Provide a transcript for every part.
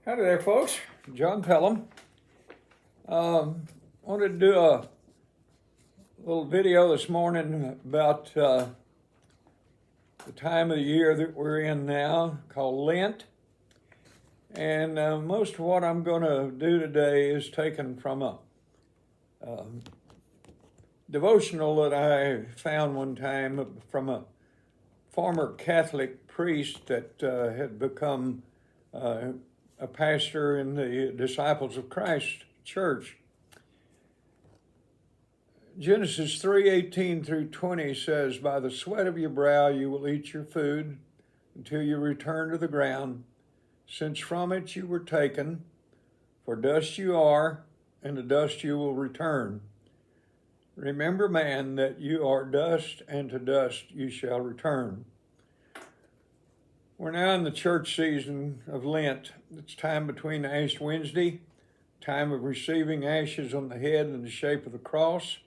Howdy there, folks. John Pelham. Wanted to do a little video this morning about the time of the year that we're in now, called Lent. And most of what I'm going to do today is taken from a devotional that I found one time from a former Catholic priest that had become a pastor in the Disciples of Christ Church. Genesis 3:18 through 20 says, "By the sweat of your brow you will eat your food until you return to the ground, since from it you were taken, for dust you are, and to dust you will return. Remember, man, that you are dust, and to dust you shall return." We're now in the church season of Lent. It's time between Ash Wednesday, time of receiving ashes on the head in the shape of the cross,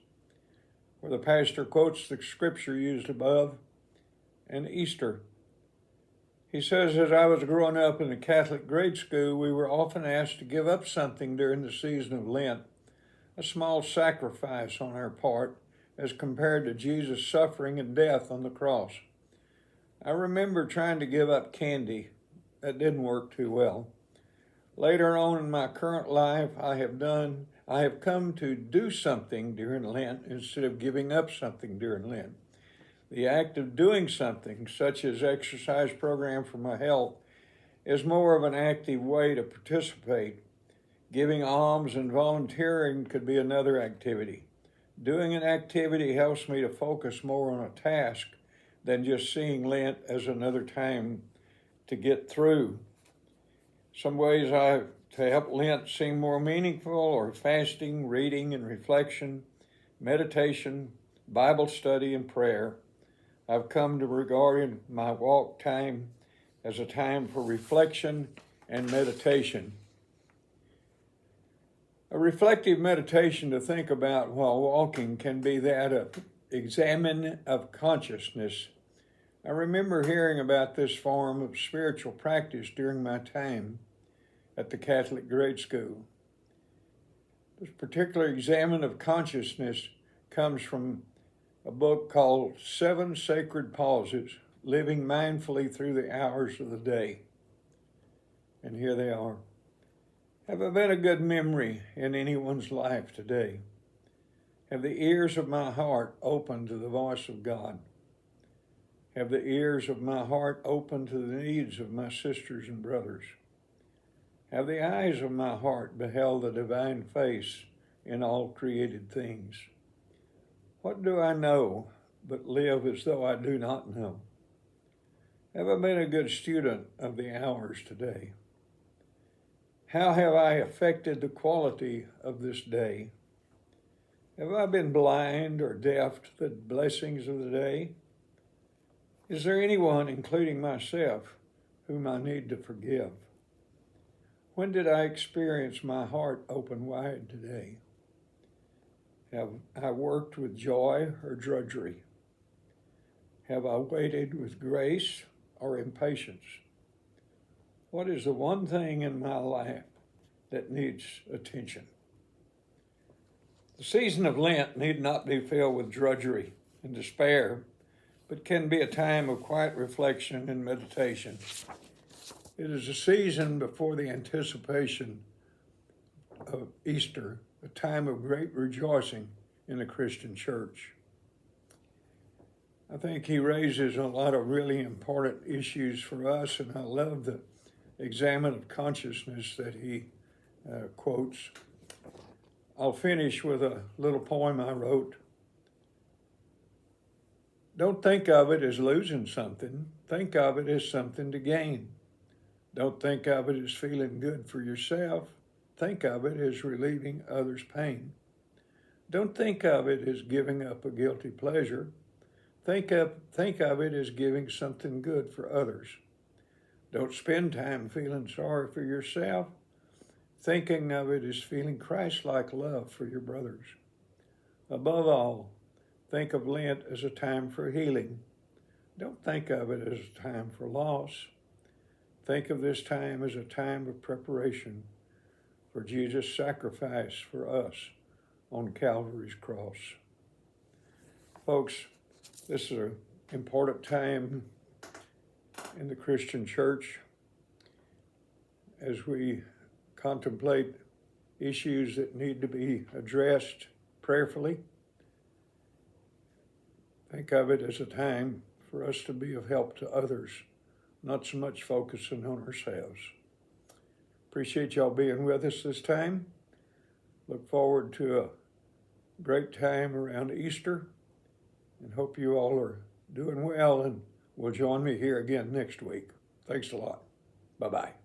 where the pastor quotes the scripture used above, and Easter. He says, as I was growing up in a Catholic grade school, we were often asked to give up something during the season of Lent, a small sacrifice on our part as compared to Jesus' suffering and death on the cross. I remember trying to give up candy. That didn't work too well. Later on in my current life, I have come to do something during Lent instead of giving up something during Lent. The act of doing something, such as exercise program for my health, is more of an active way to participate. Giving alms and volunteering could be another activity. Doing an activity helps me to focus more on a task than just seeing Lent as another time to get through. Some ways to help Lent seem more meaningful are fasting, reading and reflection, meditation, Bible study, and prayer. I've come to regard my walk time as a time for reflection and meditation. A reflective meditation to think about while walking can be that of examine of consciousness. I remember hearing about this form of spiritual practice during my time at the Catholic grade school. This particular examine of consciousness comes from a book called 7 Sacred Pauses, Living Mindfully Through the Hours of the Day. And here they are. Have I been a good memory in anyone's life today? Have the ears of my heart open to the voice of God? Have the ears of my heart open to the needs of my sisters and brothers? Have the eyes of my heart beheld the divine face in all created things? What do I know but live as though I do not know? Have I been a good student of the hours today? How have I affected the quality of this day? Have I been blind or deaf to the blessings of the day? Is there anyone, including myself, whom I need to forgive? When did I experience my heart open wide today? Have I worked with joy or drudgery? Have I waited with grace or impatience? What is the one thing in my life that needs attention? The season of Lent need not be filled with drudgery and despair, but can be a time of quiet reflection and meditation. It is a season before the anticipation of Easter, a time of great rejoicing in the Christian church. I think he raises a lot of really important issues for us, and I love the examine of consciousness that he quotes. I'll finish with a little poem I wrote. Don't think of it as losing something. Think of it as something to gain. Don't think of it as feeling good for yourself. Think of it as relieving others' pain. Don't think of it as giving up a guilty pleasure. Think of it as giving something good for others. Don't spend time feeling sorry for yourself. Thinking of it as feeling Christ-like love for your brothers. Above all, think of Lent as a time for healing. Don't think of it as a time for loss. Think of this time as a time of preparation for Jesus' sacrifice for us on Calvary's cross. Folks, this is an important time in the Christian church as we contemplate issues that need to be addressed prayerfully. Think of it as a time for us to be of help to others, not so much focusing on ourselves. Appreciate y'all being with us this time. Look forward to a great time around Easter, and hope you all are doing well and will join me here again next week. Thanks a lot. Bye-bye.